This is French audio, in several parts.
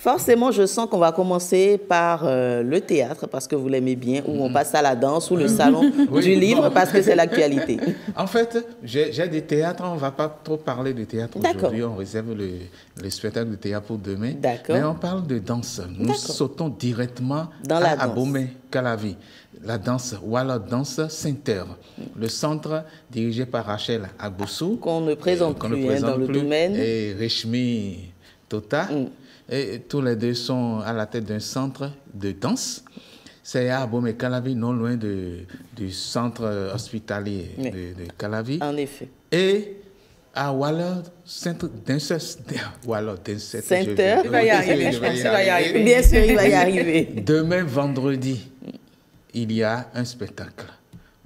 Forcément, je sens qu'on va commencer par le théâtre, parce que vous l'aimez bien, ou on passe à la danse, ou le salon du livre, parce que c'est l'actualité. En fait, j'ai des théâtres, on ne va pas trop parler de théâtre aujourd'hui, on réserve le spectacle de théâtre pour demain. Mais on parle de danse. Nous sautons directement à Abomey-Calavi. La danse, Walla Danse Center, le centre dirigé par Rachel Agboussou. Qu'on ne présente plus dans le domaine. Et Reshmi Tota. Et tous les deux sont à la tête d'un centre de danse. C'est à Abomey-Calavi, non loin du centre hospitalier de Calavi. En effet. Et à Walla Centre Dance Center. Il va y arriver, je pense qu'il va y arriver. Bien sûr, il va y arriver. Demain, vendredi, il y a un spectacle.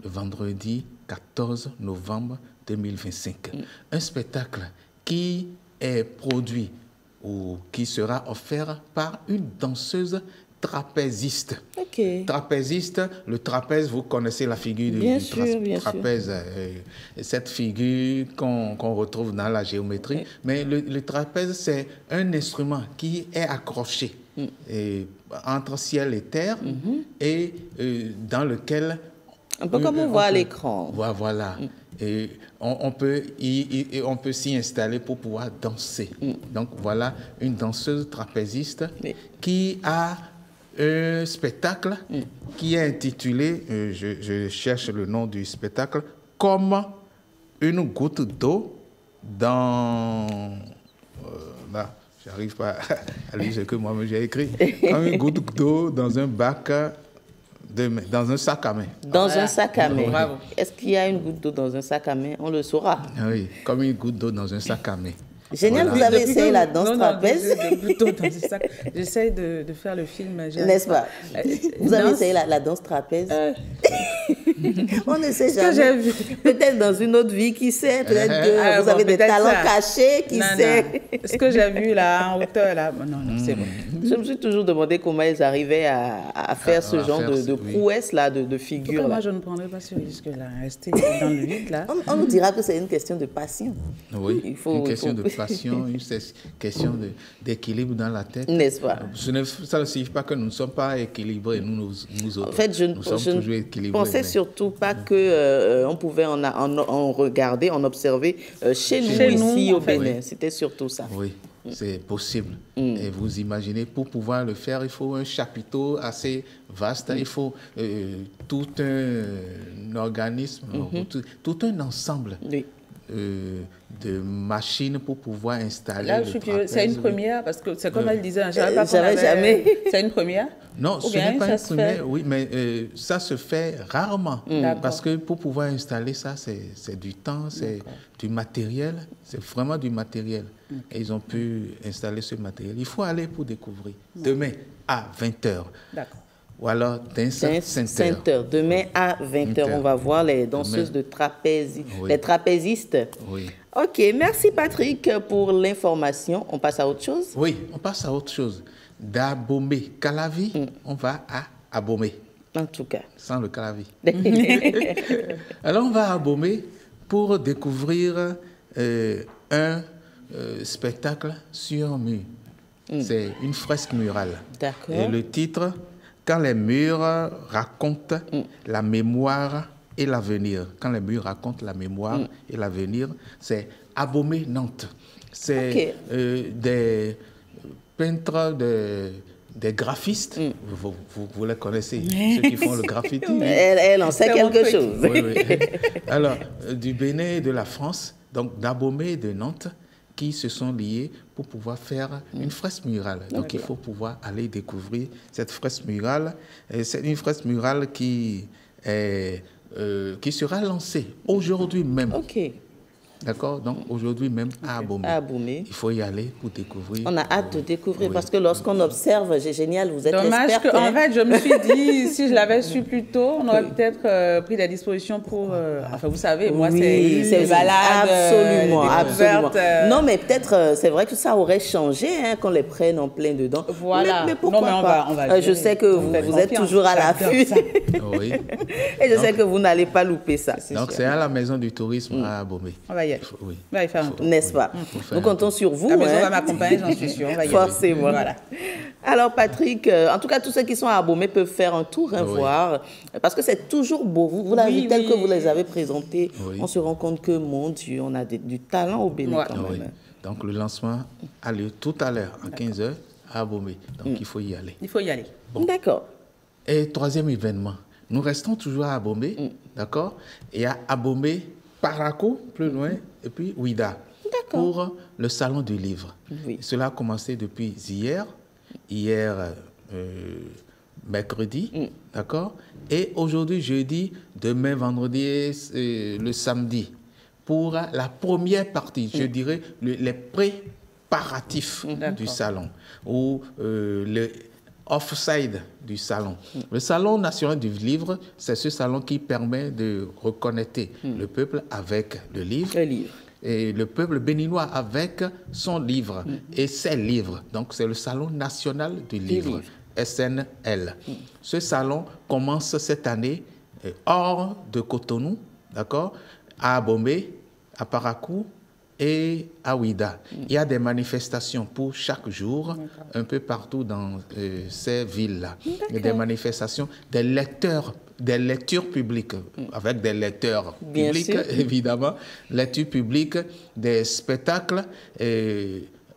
Le vendredi 14 novembre 2025. Un spectacle qui est produit ou qui sera offert par une danseuse trapéziste. Trapéziste, le trapèze, vous connaissez la figure du trapèze, cette figure qu'on retrouve dans la géométrie. Mais le trapèze, c'est un instrument qui est accroché entre ciel et terre et dans lequel... Un peu comme on voit à l'écran. Voilà. Et on peut s'y installer pour pouvoir danser. Donc voilà une danseuse trapéziste qui a un spectacle qui est intitulé, je cherche le nom du spectacle, Comme une goutte d'eau dans... là, j'arrive pas à lire ce que moi-même j'ai écrit. Comme une goutte d'eau dans un bac... dans un sac à main. Dans un sac à main. Est-ce qu'il y a une goutte d'eau dans un sac à main? On le saura. Oui, comme une goutte d'eau dans un sac à main. Génial, vous avez essayé la danse trapèze? J'essaie de faire le film. N'est-ce pas? Vous avez essayé la danse trapèze? On ne sait jamais. Peut-être dans une autre vie, qui sait? Peut-être que vous avez des talents cachés, qui sait? Ce que j'ai vu là, en hauteur, là, non, c'est bon. Je me suis toujours demandé comment ils arrivaient à faire ce genre de prouesse, là, de figure. Moi, je ne prendrais pas ce risque-là. Rester dans le vide, là. On nous dira que c'est une question de passion. Oui, une question de passion, une question d'équilibre dans la tête. N'est-ce pas? Ça ne signifie pas que nous ne sommes pas équilibrés, nous autres. En fait, nous sommes toujours équilibrés. Pensais surtout pas que on pouvait en regarder, en observer chez nous ici au Bénin. C'était surtout ça. Oui, c'est possible. Et vous imaginez, pour pouvoir le faire, il faut un chapiteau assez vaste, il faut tout un organisme, tout un ensemble. De machines pour pouvoir installer. Là, c'est une première, parce que c'est comme elle disait, jamais. C'est une première? Non, ce n'est pas une première, oui, mais ça se fait rarement. Parce que pour pouvoir installer ça, c'est du temps, c'est du matériel, c'est vraiment du matériel. Et ils ont pu installer ce matériel. Il faut aller pour découvrir. Demain, à 20h. D'accord. Ou alors Dance Center. Demain à 20h, on va voir les danseuses de trapèze, les trapézistes. Oui. Ok, merci Patrick pour l'information. On passe à autre chose? Oui, on passe à autre chose. D'Abomey-Calavi, on va à Abomey. En tout cas. Sans le Calavi. Alors on va à Abomey pour découvrir un spectacle sur un mur. C'est une fresque murale. D'accord. Et le titre... Quand les murs racontent la mémoire et l'avenir. Quand les murs racontent la mémoire et l'avenir, c'est Abomey Nantes. C'est des peintres, des graphistes. Vous les connaissez, ceux qui font le graffiti. Elle en sait quelque chose. Oui. Alors, du Bénin et de la France, donc d'Abomey et de Nantes, qui se sont liés pour pouvoir faire une fresque murale. Donc, il faut pouvoir aller découvrir cette fresque murale. C'est une fresque murale qui sera lancée aujourd'hui même. OK. D'accord? Donc, aujourd'hui même à Abomey. Il faut y aller pour découvrir. On a hâte de découvrir parce que lorsqu'on observe, c'est génial, vous êtes dommage experte. En fait, je me suis dit, si je l'avais su plus tôt, on aurait peut-être pris des dispositions pour... enfin, vous savez, moi, c'est les balades. Absolument. Non, mais peut-être, c'est vrai que ça aurait changé qu'on les prenne en plein dedans. Voilà. Mais pourquoi pas? On va je sais que vous êtes toujours à l'affût. Oui. Et je sais que vous n'allez pas louper ça. Donc, c'est à la Maison du Tourisme à Abomey. y aller. Oui. On va y faire un tour. N'est-ce pas? Nous comptons sur vous. La maison va m'accompagner, j'en suis sûre. On va y aller. Forcément. Voilà. Alors, Patrick, en tout cas, tous ceux qui sont à Abomey peuvent faire un tour, voir, parce que c'est toujours beau. Vous l'avez tel que vous les avez présentés, on se rend compte que, mon Dieu, on a du talent au Bénin quand même. Donc, le lancement a lieu tout à l'heure, à 15h, à Abomey. Donc, il faut y aller. Il faut y aller. Bon. D'accord. Et troisième événement, nous restons toujours à Abomey, d'accord? Et à Abomey, Parakou, plus loin, et puis Ouida, pour le salon du livre. Cela a commencé depuis hier mercredi, d'accord? Et aujourd'hui, jeudi, demain, vendredi, le samedi, pour la première partie, je dirais, les préparatifs du salon, ou le off-side du salon. Le Salon national du livre, c'est ce salon qui permet de reconnecter le peuple avec le livre. Et le peuple béninois avec son livre et ses livres. Donc, c'est le Salon national du livre, SNL. Ce salon commence cette année hors de Cotonou, d'accord, à Abomey, à Parakou et à Ouida. Il y a des manifestations pour chaque jour, un peu partout dans ces villes-là. Il y a des manifestations, des lectures publiques, avec des lecteurs publics, évidemment, lectures publiques, des spectacles.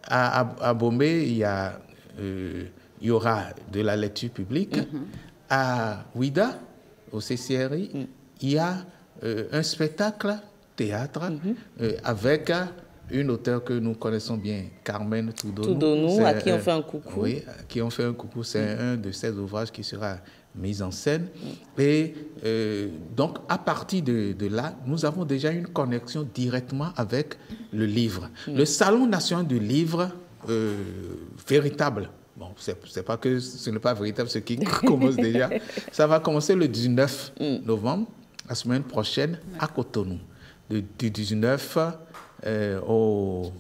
À Abomey, il y aura de la lecture publique. À Ouida, au CCRI, il y a un spectacle théâtre avec une auteure que nous connaissons bien, Carmen Toudonou, à qui on fait un coucou. Oui, à qui on fait un coucou. C'est un de ses ouvrages qui sera mis en scène. Et donc, à partir de là, nous avons déjà une connexion directement avec le livre. Le Salon national du livre, véritable. Bon, c'est pas que ce n'est pas véritable, ce qui commence déjà. Ça va commencer le 19 novembre, la semaine prochaine, à Cotonou. Du 19 au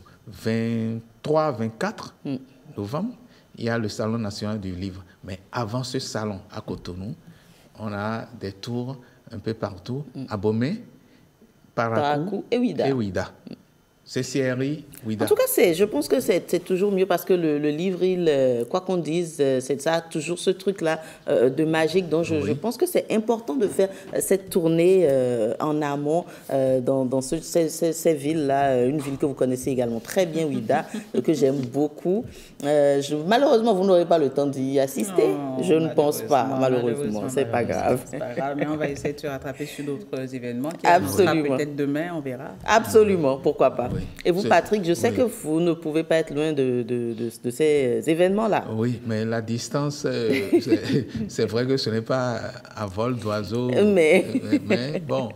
23-24 novembre, il y a le Salon national du livre. Mais avant ce salon à Cotonou, on a des tours un peu partout, à Abomey, Parakou et Ouida. CCRI, Ouida. En tout cas, je pense que c'est toujours mieux parce que le livre, quoi qu'on dise, c'est ça, toujours ce truc-là de magique. Donc, je pense que c'est important de faire cette tournée en amont dans ces villes-là. Une ville que vous connaissez également très bien, Ouida, que j'aime beaucoup. Malheureusement, vous n'aurez pas le temps d'y assister. Non, je ne pense pas, malheureusement. C'est pas grave. C'est pas grave, mais on va essayer de se rattraper sur d'autres événements qui Absolument. Peut-être demain, on verra. Absolument, pourquoi pas. Et vous, Patrick, je sais que vous ne pouvez pas être loin de ces événements-là. Oui, mais la distance, c'est vrai que ce n'est pas à vol d'oiseau. Mais bon.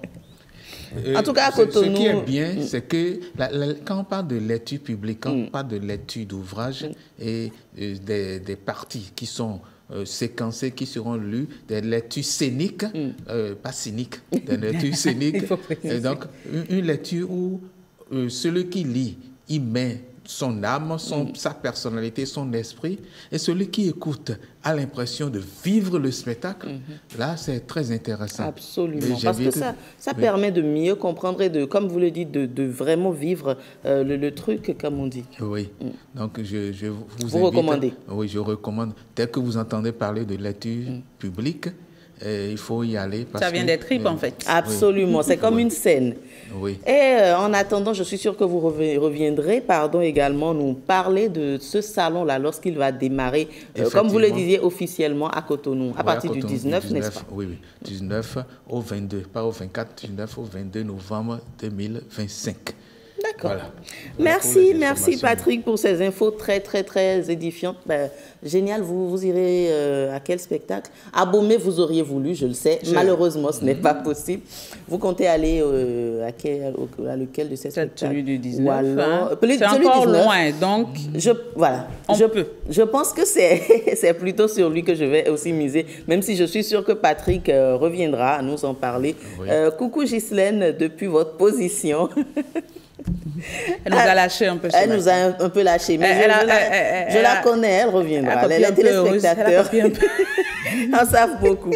En tout cas, à Cotonou... Ce qui est bien, c'est que quand on parle de lecture publique, quand on parle de lecture d'ouvrages et des parties qui sont séquencées, qui seront lues, des lectures scéniques, pas cyniques, des lectures scéniques. Et donc, une lecture où celui qui lit, il met son âme, sa personnalité, son esprit, et celui qui écoute a l'impression de vivre le spectacle. Là, c'est très intéressant. Absolument, parce que ça permet de mieux comprendre et de, comme vous le dites, de vraiment vivre le truc, comme on dit. Oui, donc je vous recommandez. Oui, je recommande. Dès que vous entendez parler de lecture publique, il faut y aller. Ça vient des tripes, en fait. Absolument, c'est comme une scène. Oui. Et en attendant, je suis sûre que vous reviendrez, également nous parler de ce salon-là lorsqu'il va démarrer, comme vous le disiez, officiellement à Cotonou, à partir du 19, n'est-ce pas? Oui, 19 au 22, pas au 24, 19 au 22 novembre 2025. D'accord. Voilà. Merci Patrick pour ces infos très, très, très édifiantes. Génial, vous irez à quel spectacle? À Abomey, vous auriez voulu, je le sais. Malheureusement, ce n'est pas possible. Vous comptez aller à lequel de ces spectacles? Celui du 19. C'est encore loin, donc je pense que c'est plutôt sur lui que je vais aussi miser, même si je suis sûre que Patrick reviendra à nous en parler. Oui. Coucou Ghislaine, depuis votre position. Elle nous a lâché un peu. Elle nous a un peu lâché, mais je la connais, elle reviendra. Les téléspectateurs en savent beaucoup.